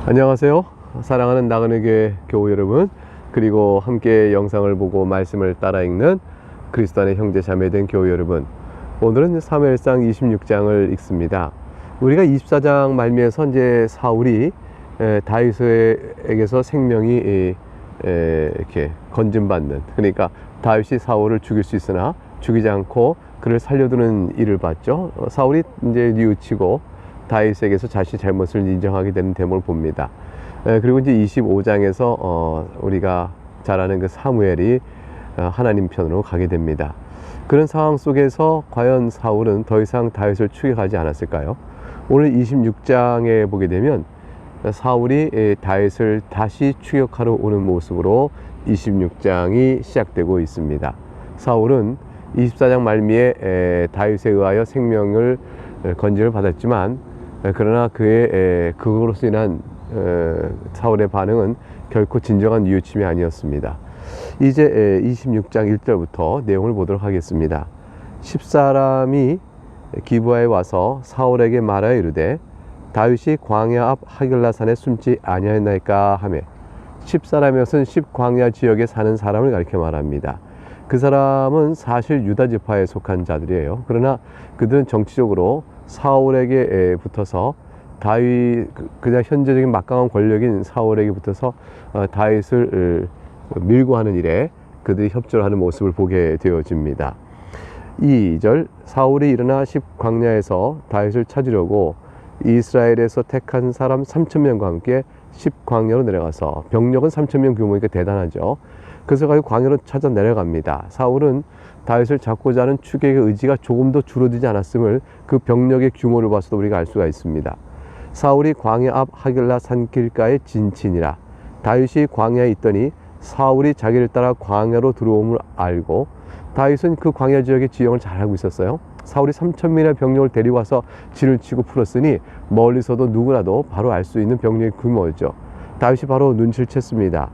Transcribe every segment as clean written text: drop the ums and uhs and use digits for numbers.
안녕하세요. 사랑하는 나그네 교회 교우 여러분, 그리고 함께 영상을 보고 말씀을 따라 읽는 그리스도 안의 형제 자매된 교우 여러분, 오늘은 사무엘상 26장을 읽습니다. 우리가 24장 말미에서 이제 사울이 다윗에게서 생명이 이렇게 건진받는, 그러니까 다윗이 사울을 죽일 수 있으나 죽이지 않고 그를 살려두는 일을 봤죠. 사울이 이제 뉘우치고 다윗에게서 자신의 잘못을 인정하게 되는 대목을 봅니다. 그리고 이제 25장에서 우리가 잘 아는 그 사무엘이 하나님 편으로 가게 됩니다. 그런 상황 속에서 과연 사울은 더 이상 다윗을 추격하지 않았을까요? 오늘 26장에 보게 되면 사울이 다윗을 다시 추격하러 오는 모습으로 26장이 시작되고 있습니다. 사울은 24장 말미에 다윗에 의하여 생명을 건진을 받았지만, 그러나 그것으로 인한 사울의 반응은 결코 진정한 뉘우침이 아니었습니다. 이제 26장 1절부터 내용을 보도록 하겠습니다. 10사람이 기브아에 와서 사울에게 말하여 이르되 다윗이 광야 앞 하길라산에 숨지 아니하였나이까 하며, 10사람이었은 10광야 지역에 사는 사람을 가리켜 말합니다. 그 사람은 사실 유다 지파에 속한 자들이에요. 그러나 그들은 정치적으로 사울에게 붙어서 다윗, 그냥 현재적인 막강한 권력인 사울에게 붙어서 다윗을 밀고 하는 일에 그들이 협조를 하는 모습을 보게 되어집니다. 2절, 사울이 일어나 10광야에서 다윗을 찾으려고 이스라엘에서 택한 사람 3,000명과 함께 10광야로 내려가서, 병력은 3,000명 규모니까 대단하죠. 그래서 광야로 찾아 내려갑니다. 사울은 다윗을 잡고자 하는 추격의 의지가 조금도 줄어들지 않았음을 그 병력의 규모를 봐서도 우리가 알 수가 있습니다. 사울이 광야 앞 하길라 산길가에 진친이라. 다윗이 광야에 있더니 사울이 자기를 따라 광야로 들어옴을 알고, 다윗은 그 광야 지역의 지형을 잘 알고 있었어요. 사울이 3,000명의 병력을 데리고 와서 진을 치고 풀었으니 멀리서도 누구라도 바로 알 수 있는 병력의 규모였죠. 다윗이 바로 눈치를 챘습니다.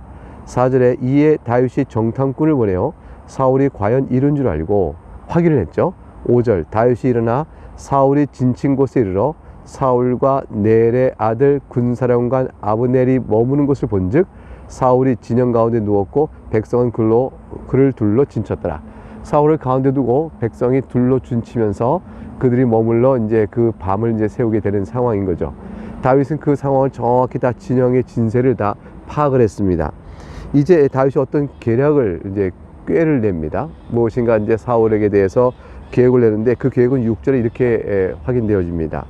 4절에 이에 다윗이 정탐꾼을 보내어 사울이 과연 이른 줄 알고 확인을 했죠. 5절, 다윗이 일어나 사울이 진친 곳에 이르러 사울과 넬의 아들 군사령관 아브넬이 머무는 곳을 본즉 사울이 진영 가운데 누웠고 백성은 그를 둘러 진쳤더라. 사울을 가운데 두고 백성이 둘러 준치면서 그들이 머물러 이제 그 밤을 이제 세우게 되는 상황인 거죠. 다윗은 그 상황을 정확히 다 진영의 진세를 다 파악을 했습니다. 이제 다윗이 어떤 계략을 이제 꾀를 냅니다. 무엇인가 이제 사울에게 대해서 계획을 내는데, 그 계획은 6절에 이렇게 확인되어집니다.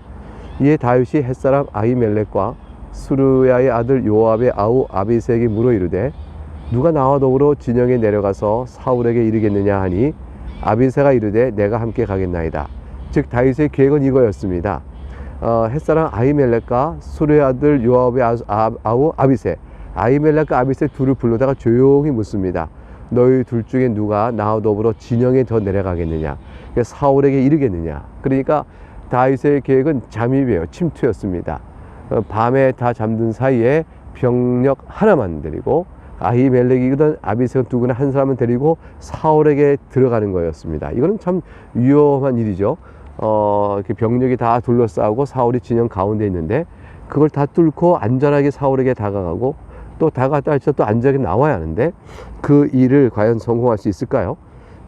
이에 다윗이 햇사람 아히멜렉과 수르야의 아들 요압의 아우 아비새에게 물어 이르되 누가 나와 더불어 진영에 내려가서 사울에게 이르겠느냐 하니, 아비새가 이르되 내가 함께 가겠나이다. 즉 다윗의 계획은 이거였습니다. 햇사람 아히멜렉과 수르의 아들 요압의 아우 아비새, 아히멜렉과 아비새 둘을 불러다가 조용히 묻습니다. 너희 둘 중에 누가 나와 더불어 진영에 더 내려가겠느냐, 그러니까 사울에게 이르겠느냐. 그러니까 다윗의 계획은 잠입이에요. 침투였습니다. 밤에 다 잠든 사이에 병력 하나만 데리고, 아히멜렉이든 아비새든 누구나 한 사람은 데리고 사울에게 들어가는 거였습니다. 이거는 참 위험한 일이죠. 이렇게 병력이 다 둘러싸고 사울이 진영 가운데 있는데 그걸 다 뚫고 안전하게 사울에게 다가가고, 또 다가갔다 할지라도 또 안전하게 나와야 하는데 그 일을 과연 성공할 수 있을까요?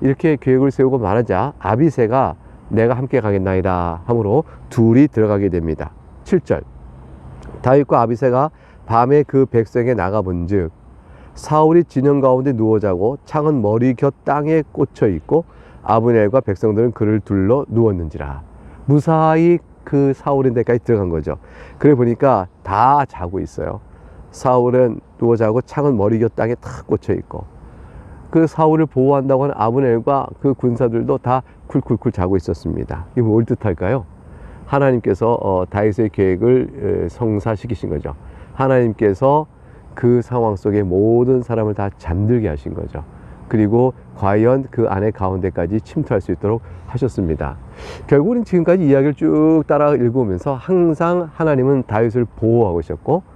이렇게 계획을 세우고 말하자 아비새가 내가 함께 가겠나이다 하므로 둘이 들어가게 됩니다. 7절, 다윗과 아비새가 밤에 그 백성에 나가본즉 사울이 진영 가운데 누워 자고 창은 머리 곁 땅에 꽂혀 있고 아브넬과 백성들은 그를 둘러 누웠는지라. 무사히 그 사울의 데까지 들어간 거죠. 그래 보니까 다 자고 있어요. 사울은 누워 자고 창은 머리 곁 땅에 탁 꽂혀 있고, 그 사울을 보호한다고 하는 아브넬과 그 군사들도 다 쿨쿨쿨 자고 있었습니다. 이게 뭘 뜻할까요? 하나님께서 다윗의 계획을 성사시키신 거죠. 하나님께서 그 상황 속에 모든 사람을 다 잠들게 하신 거죠. 그리고 과연 그 안에 가운데까지 침투할 수 있도록 하셨습니다. 결국은 지금까지 이야기를 쭉 따라 읽으면서 항상 하나님은 다윗을 보호하고 계셨고,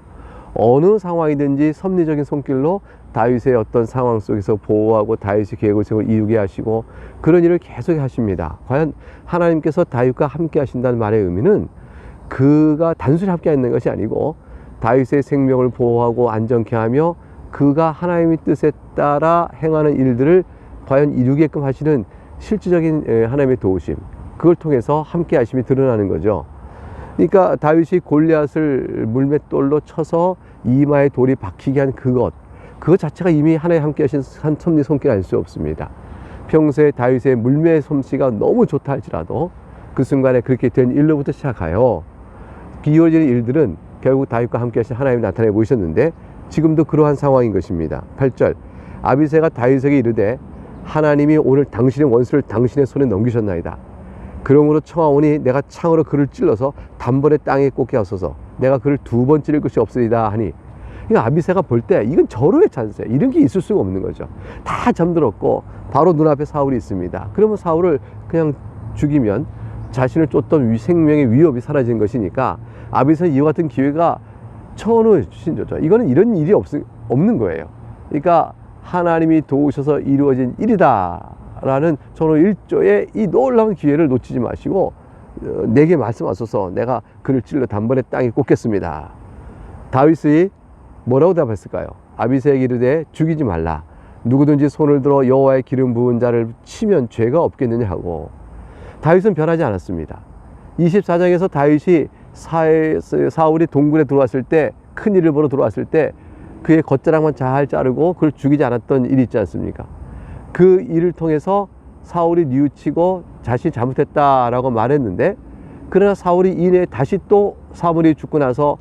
어느 상황이든지 섭리적인 손길로 다윗의 어떤 상황 속에서 보호하고 다윗의 계획을 세워 이루게 하시고, 그런 일을 계속 하십니다. 과연 하나님께서 다윗과 함께 하신다는 말의 의미는 그가 단순히 함께 있는 것이 아니고 다윗의 생명을 보호하고 안전케 하며 그가 하나님의 뜻에 따라 행하는 일들을 과연 이루게끔 하시는 실질적인 하나님의 도우심, 그걸 통해서 함께 하심이 드러나는 거죠. 그러니까 다윗이 골리앗을 물맷돌로 쳐서 이마에 돌이 박히게 한 그것 자체가 이미 하나님 함께 하신 섭리 손길 알 수 없습니다. 평소에 다윗의 물매 솜씨가 너무 좋다 할지라도 그 순간에 그렇게 된 일로부터 시작하여 이어지는 일들은 결국 다윗과 함께 하신 하나님이 나타내 보이셨는데 지금도 그러한 상황인 것입니다. 8절 아비새가 다윗에게 이르되 하나님이 오늘 당신의 원수를 당신의 손에 넘기셨나이다. 그러므로 청하오니 내가 창으로 그를 찔러서 단번에 땅에 꽂게 하소서. 내가 그를 2번 찌를 것이 없으리다 하니, 그러니까 아비새가 볼 때 이건 절호의 찬스, 이런 게 있을 수가 없는 거죠. 다 잠들었고 바로 눈앞에 사울이 있습니다. 그러면 사울을 그냥 죽이면 자신을 쫓던 생명의 위협이 사라지는 것이니까 아비새는 이와 같은 기회가 천우에 주신 거죠. 이거는 이런 일이 없는 거예요. 그러니까 하나님이 도우셔서 이루어진 일이다 라는 천호 일조의 이 놀라운 기회를 놓치지 마시고 내게 말씀하소서. 내가 그를 찔러 단번에 땅에 꽂겠습니다. 다윗이 뭐라고 답했을까요? 아비새에게 이르되 죽이지 말라. 누구든지 손을 들어 여호와의 기름 부은 자를 치면 죄가 없겠느냐 하고. 다윗은 변하지 않았습니다. 24장에서 다윗이 사울이 동굴에 들어왔을 때, 큰 일을 보러 들어왔을 때 그의 겉자락만 잘 자르고 그를 죽이지 않았던 일이 있지 않습니까? 그 일을 통해서 사울이 뉘우치고 자신이 잘못했다라고 말했는데, 그러나 사울이 이내 다시 또 사무엘이 죽고 나서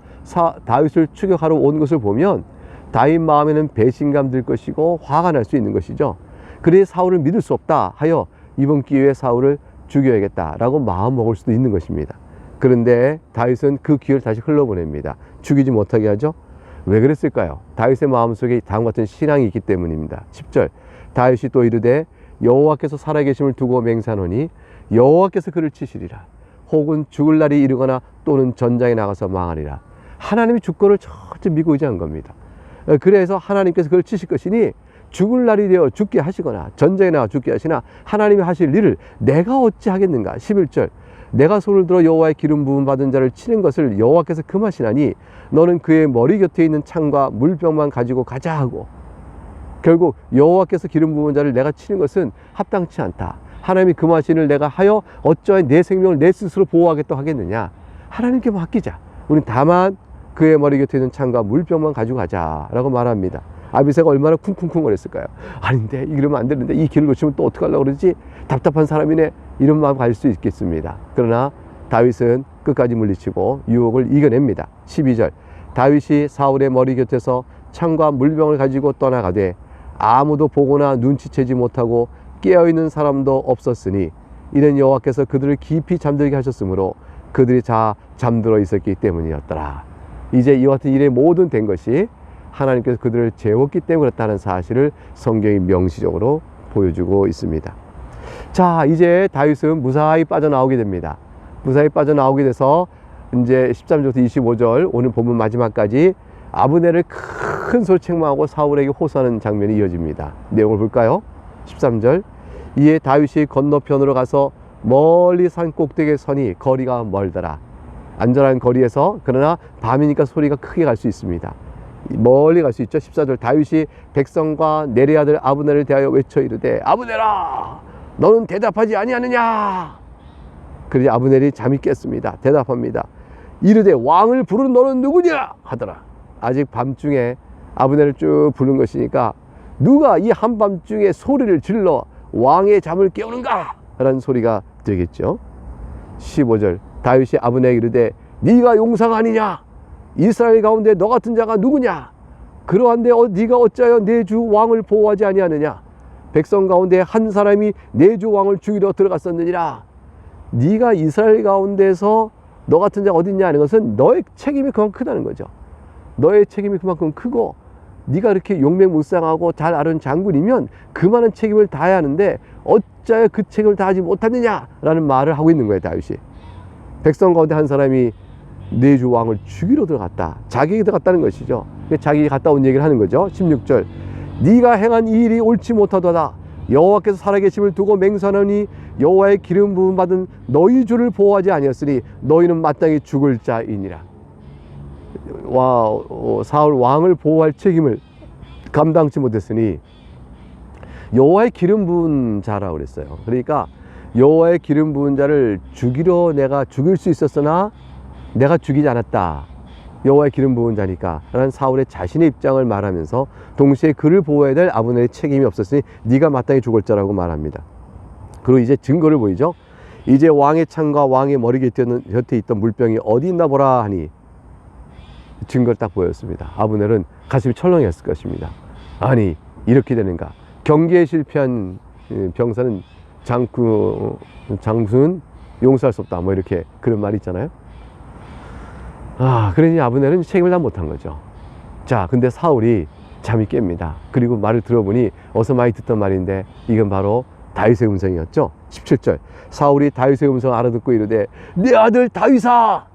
다윗을 추격하러 온 것을 보면 다윗 마음에는 배신감 들 것이고 화가 날 수 있는 것이죠. 그래 사울을 믿을 수 없다 하여 이번 기회에 사울을 죽여야겠다라고 마음 먹을 수도 있는 것입니다. 그런데 다윗은 그 기회를 다시 흘러보냅니다. 죽이지 못하게 하죠. 왜 그랬을까요? 다윗의 마음속에 다음과 같은 신앙이 있기 때문입니다. 10절 다윗이 또 이르되 여호와께서 살아계심을 두고 맹세하노니 여호와께서 그를 치시리라. 혹은 죽을 날이 이르거나 또는 전장에 나가서 망하리라. 하나님이 주권을 전혀 믿고 의지한 겁니다. 그래서 하나님께서 그를 치실 것이니 죽을 날이 되어 죽게 하시거나 전장에 나가 죽게 하시나 하나님이 하실 일을 내가 어찌 하겠는가. 11절 내가 손을 들어 여호와의 기름 부음 받은 자를 치는 것을 여호와께서 금하시나니 너는 그의 머리 곁에 있는 창과 물병만 가지고 가자 하고. 결국 여호와께서 기름 부은 자를 내가 치는 것은 합당치 않다. 하나님이 금하신 일을 내가 하여 어쩌해 내 생명을 내 스스로 보호하겠다 하겠느냐. 하나님께 맡기자. 우린 다만 그의 머리 곁에 있는 창과 물병만 가지고 가자라고 말합니다. 아비새가 얼마나 쿵쿵쿵거렸을까요? 아닌데 이러면 안 되는데 이 길을 놓치면 또 어떡하려고 그러지? 답답한 사람이네. 이런 마음 가질 수 있겠습니다. 그러나 다윗은 끝까지 물리치고 유혹을 이겨냅니다. 12절 다윗이 사울의 머리 곁에서 창과 물병을 가지고 떠나가되 아무도 보거나 눈치채지 못하고 깨어있는 사람도 없었으니 이는 여호와께서 그들을 깊이 잠들게 하셨으므로 그들이 다 잠들어 있었기 때문이었더라. 이제 이와 같은 일에 모든 된 것이 하나님께서 그들을 재웠기 때문에 그렇다는 사실을 성경이 명시적으로 보여주고 있습니다. 자, 이제 다윗은 무사히 빠져나오게 됩니다. 무사히 빠져나오게 돼서 이제 13절부터 25절 오늘 본문 마지막까지 아브넬을 큰 소리 책망하고 사울에게 호소하는 장면이 이어집니다. 내용을 볼까요? 13절 이에 다윗이 건너편으로 가서 멀리 산 꼭대기에 서니 거리가 멀더라. 안전한 거리에서, 그러나 밤이니까 소리가 크게 갈 수 있습니다. 멀리 갈 수 있죠. 14절 다윗이 백성과 내리 아들 아브넬을 대하여 외쳐 이르되 아브넬아 너는 대답하지 아니하느냐. 그러자 아브넬이 잠이 깼습니다. 대답합니다. 이르되 왕을 부르는 너는 누구냐 하더라. 아직 밤중에 아브넬을 쭉 부른 것이니까 누가 이 한밤중에 소리를 질러 왕의 잠을 깨우는가 라는 소리가 들겠죠. 15절 다윗이 아브넬에게 이르되 네가 용사가 아니냐. 이스라엘 가운데 너 같은 자가 누구냐. 그러한데 네가 어찌하여 내 주 왕을 보호하지 아니하느냐. 백성 가운데 한 사람이 내 주 왕을 죽이러 들어갔었느니라. 네가 이스라엘 가운데서 너 같은 자가 어딨냐 하는 것은 너의 책임이 그만큼 크다는 거죠. 너의 책임이 그만큼 크고 네가 이렇게 용맹무쌍하고 잘 아는 장군이면 그 많은 책임을 다해야 하는데 어찌하여 그 책임을 다하지 못하느냐라는 말을 하고 있는 거예요. 다윗이. 백성 가운데 한 사람이 내 주 왕을 죽이러 들어갔다. 자기에게 들어갔다는 것이죠. 자기가 갔다 온 얘기를 하는 거죠. 16절 네가 행한 이 일이 옳지 못하도다. 여호와께서 살아계심을 두고 맹세하노니 여호와의 기름 부음 받은 너희 주를 보호하지 아니었으니 너희는 마땅히 죽을 자이니라. 사울 왕을 보호할 책임을 감당치 못했으니 여호와의 기름 부은 자라고 그랬어요. 그러니까 여호와의 기름 부은 자를 죽이려 내가 죽일 수 있었으나 내가 죽이지 않았다. 여호와의 기름 부은 자니까 라는 사울의 자신의 입장을 말하면서 동시에 그를 보호해야 될 아브넬의 책임이 없었으니 네가 마땅히 죽을 자라고 말합니다. 그리고 이제 증거를 보이죠. 이제 왕의 창과 왕의 머리 곁에 있던 물병이 어디 있나 보라 하니 증거를 딱 보였습니다. 아브넬은 가슴이 철렁했을 것입니다. 아니 이렇게 되는가. 경계에 실패한 병사는 장수는 용서할 수 없다. 뭐 이렇게 그런 말이 있잖아요. 그러니 아브넬은 책임을 다 못한 거죠. 자, 근데 사울이 잠이 깹니다. 그리고 말을 들어보니 어서 많이 듣던 말인데 이건 바로 다윗의 음성이었죠. 17절 사울이 다윗의 음성을 알아듣고 이르되 내 아들 다윗아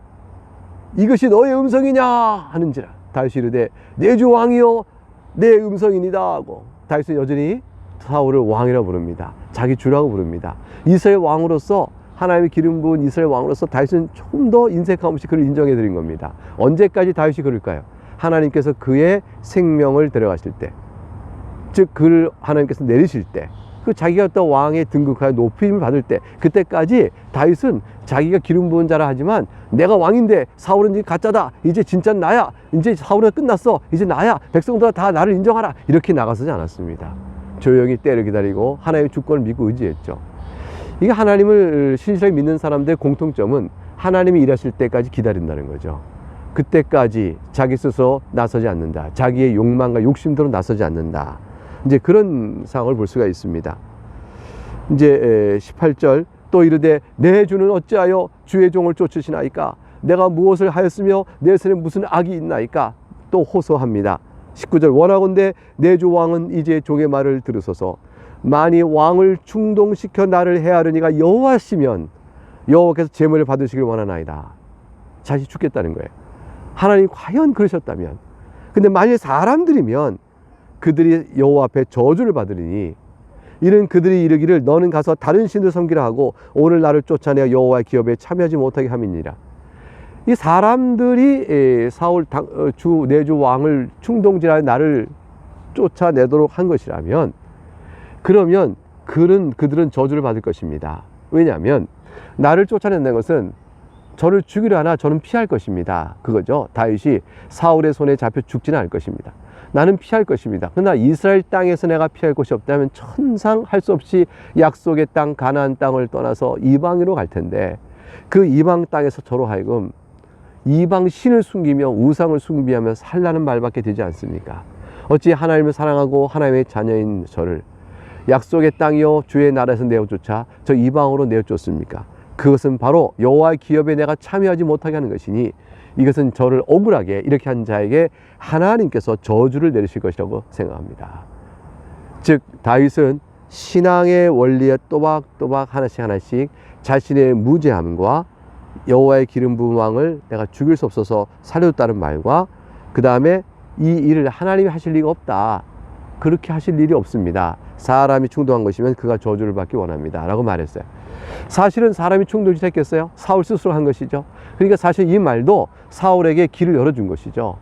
이것이 너의 음성이냐 하는지라. 다윗이 이르되 내 주 왕이여 내 음성이니다 하고 다윗은 여전히 사울을 왕이라고 부릅니다. 자기 주라고 부릅니다. 이스라엘 왕으로서 하나님의 기름 부은 이스라엘 왕으로서 다윗은 조금 더 인색함 없이 그를 인정해 드린 겁니다. 언제까지 다윗이 그럴까요? 하나님께서 그의 생명을 데려가실 때, 즉 그를 하나님께서 내리실 때, 그 자기가 또 왕에 등극하여 높임을 받을 때, 그때까지 다윗은 자기가 기름 부은 자라 하지만 내가 왕인데 사울은 이제 가짜다, 이제 진짜 나야, 이제 사울은 끝났어, 이제 나야, 백성들 다 나를 인정하라, 이렇게 나가서지 않았습니다. 조용히 때를 기다리고 하나님의 주권을 믿고 의지했죠. 이게 하나님을 신실하게 믿는 사람들의 공통점은 하나님이 일하실 때까지 기다린다는 거죠. 그때까지 자기 스스로 나서지 않는다. 자기의 욕망과 욕심대로 나서지 않는다. 이제 그런 상황을 볼 수가 있습니다. 이제 18절 또 이르되 내 주는 어찌하여 주의 종을 쫓으시나이까? 내가 무엇을 하였으며 내 손에 무슨 악이 있나이까? 또 호소합니다. 19절 원하건대 내 주 왕은 이제 종의 말을 들으소서. 만일 왕을 충동시켜 나를 해하려니가 여호와시면 여호와께서 제물을 받으시길 원하나이다. 자신이 죽겠다는 거예요. 하나님 과연 그러셨다면, 근데 만일 사람들이면 그들이 여호와 앞에 저주를 받으리니 이는 그들이 이르기를 너는 가서 다른 신을 섬기라 하고 오늘 나를 쫓아내어 여호와의 기업에 참여하지 못하게 함이니라. 이 사람들이 사울 내주 왕을 충동질하여 나를 쫓아내도록 한 것이라면, 그러면 그들은 저주를 받을 것입니다. 왜냐하면 나를 쫓아낸다는 것은 저를 죽이려 하나 저는 피할 것입니다. 그거죠. 다윗이 사울의 손에 잡혀 죽지는 않을 것입니다. 나는 피할 것입니다. 그러나 이스라엘 땅에서 내가 피할 곳이 없다면 천상 할 수 없이 약속의 땅 가나안 땅을 떠나서 이방으로 갈 텐데, 그 이방 땅에서 저로 하여금 이방 신을 숨기며 우상을 숭배하며 살라는 말밖에 되지 않습니까? 어찌 하나님을 사랑하고 하나님의 자녀인 저를 약속의 땅이요 주의 나라에서 내어쫓아 저 이방으로 내어쫓습니까? 그것은 바로 여호와의 기업에 내가 참여하지 못하게 하는 것이니 이것은 저를 억울하게 이렇게 한 자에게 하나님께서 저주를 내리실 것이라고 생각합니다. 즉 다윗은 신앙의 원리에 또박또박 하나씩 자신의 무죄함과 여호와의 기름 부은 왕을 내가 죽일 수 없어서 살려줬다는 말과, 그 다음에 이 일을 하나님이 하실 리가 없다, 그렇게 하실 일이 없습니다, 사람이 충동한 것이면 그가 저주를 받기 원합니다 라고 말했어요. 사실은 사람이 충동질했겠어요? 사울 스스로 한 것이죠. 그러니까 사실 이 말도 사울에게 길을 열어준 것이죠.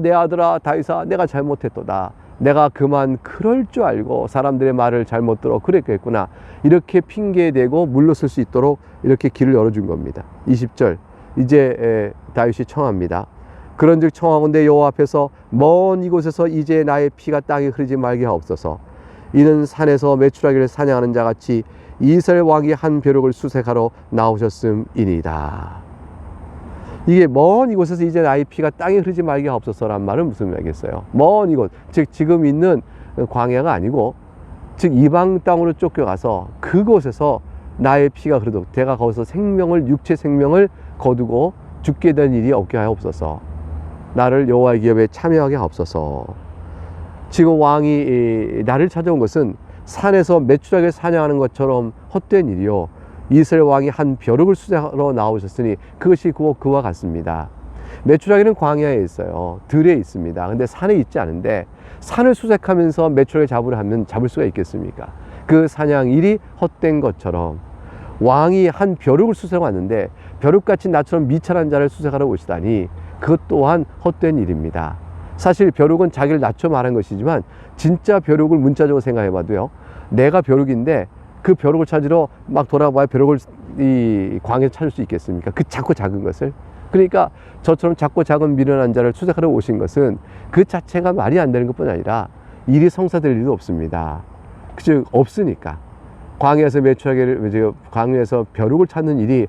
내 아들아 다윗아, 내가 잘못했도다, 내가 그만 그럴 줄 알고 사람들의 말을 잘못 들어 그랬겠구나, 이렇게 핑계대고 물러설 수 있도록 이렇게 길을 열어준 겁니다. 20절 이제 다윗이 청합니다. 그런즉 청하건대 여호와 앞에서 먼 이곳에서 이제 나의 피가 땅에 흐르지 말게 하옵소서. 이는 산에서 메추라기를 사냥하는 자같이 이스라엘 왕이 한 벼룩을 수색하러 나오셨음이니이다. 이게 먼 이곳에서 이제 나의 피가 땅에 흐르지 말게 하옵소서란 말은 무슨 말이겠어요? 먼 이곳, 즉 지금 있는 광야가 아니고, 즉 이방 땅으로 쫓겨가서 그곳에서 나의 피가 흐르도록 내가 거기서 육체 생명을 거두고 죽게 된 일이 없게 하옵소서. 나를 여호와의 기업에 참여하게 하옵소서. 지금 왕이 나를 찾아온 것은 산에서 메추라기를 사냥하는 것처럼 헛된 일이요, 이스라엘 왕이 한 벼룩을 수색하러 나오셨으니 그것이 그와 같습니다. 메추라기는 광야에 있어요. 들에 있습니다. 근데 산에 있지 않은데 산을 수색하면서 메추라기 잡으려 하면 잡을 수가 있겠습니까? 그 사냥 일이 헛된 것처럼 왕이 한 벼룩을 수색하러 왔는데 벼룩같이 나처럼 미천한 자를 수색하러 오시다니 그것 또한 헛된 일입니다. 사실 벼룩은 자기를 낮춰 말한 것이지만 진짜 벼룩을 문자적으로 생각해 봐도요, 내가 벼룩인데 그 벼룩을 찾으러 막 돌아봐야 벼룩을 이 광에서 찾을 수 있겠습니까? 그 작고 작은 것을. 그러니까 저처럼 작고 작은 미련한 자를 수색하러 오신 것은 그 자체가 말이 안 되는 것뿐 아니라 일이 성사될 일도 없습니다. 즉 없으니까. 광야에서 메추라기를, 광야에서 벼룩을 찾는 일이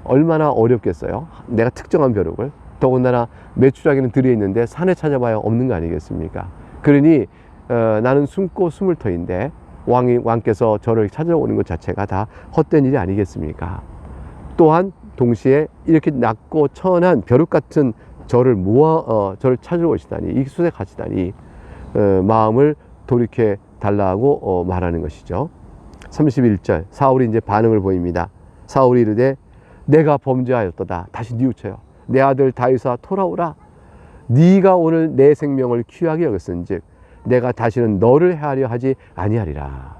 얼마나 어렵겠어요? 내가 특정한 벼룩을. 더군다나 메추라기는 들에 있는데 산에 찾아봐야 없는 거 아니겠습니까? 그러니 나는 숨고 숨을 터인데 왕께서 저를 찾아오는 것 자체가 다 헛된 일이 아니겠습니까? 또한 동시에 이렇게 낮고 천한 벼룩 같은 저를 저를 찾으러 오시다니, 이 수색하시다니 마음을 돌이켜 달라고 말하는 것이죠. 31절, 사울이 이제 반응을 보입니다. 사울이 이르되 내가 범죄하였도다. 다시 뉘우쳐요. 내 아들 다윗아 돌아오라. 네가 오늘 내 생명을 귀하게 여겼은즉 내가 다시는 너를 해하려 하지 아니하리라.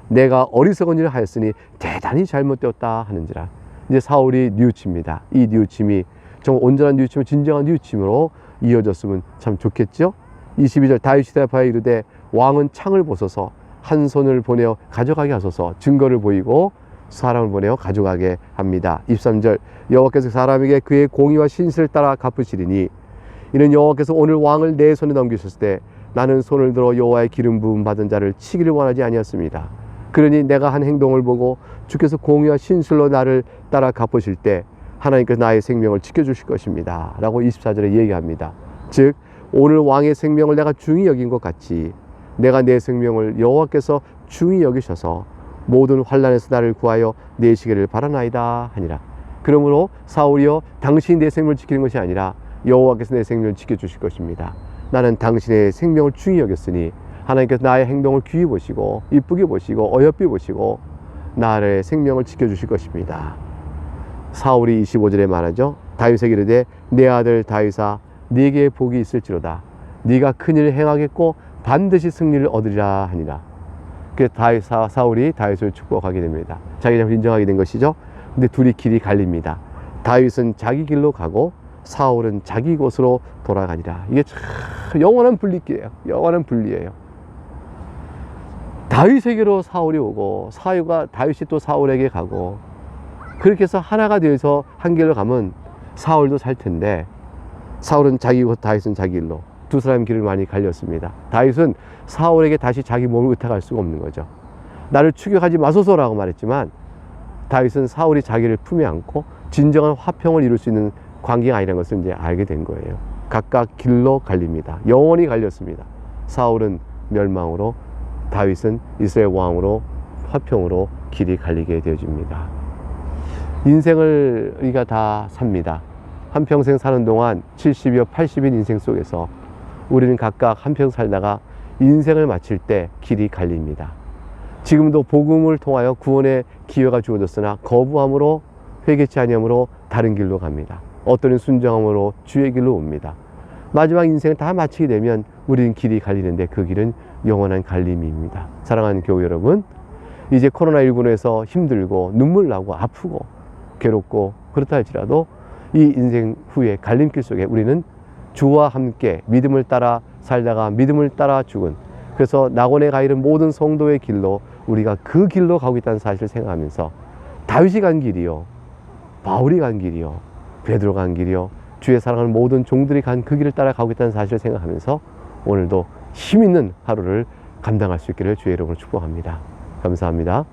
내가 어리석은 일을 하였으니 대단히 잘못되었다 하는지라. 이제 사울이 뉘우칩니다. 이 뉘우침이 정말 온전한 뉘우침은 진정한 뉘우침으로 이어졌으면 참 좋겠죠. 22절, 다윗이 대답하여 이르되 왕은 창을 보소서 한 손을 보내어 가져가게 하소서. 증거를 보이고 사람을 보내어 가져가게 합니다. 23절, 여호와께서 사람에게 그의 공의와 신실을 따라 갚으시리니 이는 여호와께서 오늘 왕을 내 손에 넘기셨을 때 나는 손을 들어 여호와의 기름 부음 받은 자를 치기를 원하지 아니었습니다. 그러니 내가 한 행동을 보고 주께서 공의와 신실로 나를 따라 갚으실 때 하나님께서 나의 생명을 지켜주실 것입니다 라고 24절에 얘기합니다. 즉 오늘 왕의 생명을 내가 중히 여긴 것 같이 내가 내 생명을 여호와께서 중히 여기셔서 모든 환난에서 나를 구하여 내시기를 바라나이다 하니라. 그러므로 사울이여, 당신이 내 생명을 지키는 것이 아니라 여호와께서 내 생명을 지켜주실 것입니다. 나는 당신의 생명을 중히 여겼으니 하나님께서 나의 행동을 귀히 보시고 이쁘게 보시고 어여삐 보시고 나의 생명을 지켜주실 것입니다. 사울이 25절에 말하죠. 다윗에게 이르되 내 아들 다윗아 네게 복이 있을지로다. 네가 큰일을 행하겠고 반드시 승리를 얻으리라 하니라. 그래서 사울이 다윗을 축복하게 됩니다. 자기 잘못 인정하게 된 것이죠. 근데 둘이 길이 갈립니다. 다윗은 자기 길로 가고 사울은 자기 곳으로 돌아가니라. 이게 참 영원한 분리기예요. 영원한 분리예요. 다윗에게로 사울이 오고 다윗이 또 사울에게 가고, 그렇게 해서 하나가 되어서 한 길로 가면 사울도 살 텐데 사울은 자기 곳, 다윗은 자기 길로, 두 사람 길을 많이 갈렸습니다. 다윗은 사울에게 다시 자기 몸을 의탁할 수가 없는 거죠. 나를 추격하지 마소서라고 말했지만 다윗은 사울이 자기를 품에 안고 진정한 화평을 이룰 수 있는 관계가 아니라는 것을 이제 알게 된 거예요. 각각 길로 갈립니다. 영원히 갈렸습니다. 사울은 멸망으로, 다윗은 이스라엘 왕으로 화평으로 길이 갈리게 되어집니다. 인생을 우리가 다 삽니다. 한평생 사는 동안 70여 80인 인생 속에서 우리는 각각 한평 살다가 인생을 마칠 때 길이 갈립니다. 지금도 복음을 통하여 구원의 기회가 주어졌으나 거부함으로, 회개치 아니함으로 다른 길로 갑니다. 어떤 순종함으로 주의 길로 옵니다. 마지막 인생을 다 마치게 되면 우리는 길이 갈리는데 그 길은 영원한 갈림입니다. 사랑하는 교우 여러분, 이제 코로나19에서 힘들고 눈물 나고 아프고 괴롭고 그렇다 할지라도 이 인생 후에 갈림길 속에 우리는 주와 함께 믿음을 따라 살다가 믿음을 따라 죽은, 그래서 낙원에 가 이른 모든 성도의 길로 우리가 그 길로 가고 있다는 사실을 생각하면서 다윗이 간 길이요, 바울이 간 길이요, 베드로 간 길이요, 주의 사랑하는 모든 종들이 간 그 길을 따라 가고 있다는 사실을 생각하면서 오늘도 힘있는 하루를 감당할 수 있기를 주의 이름으로 축복합니다. 감사합니다.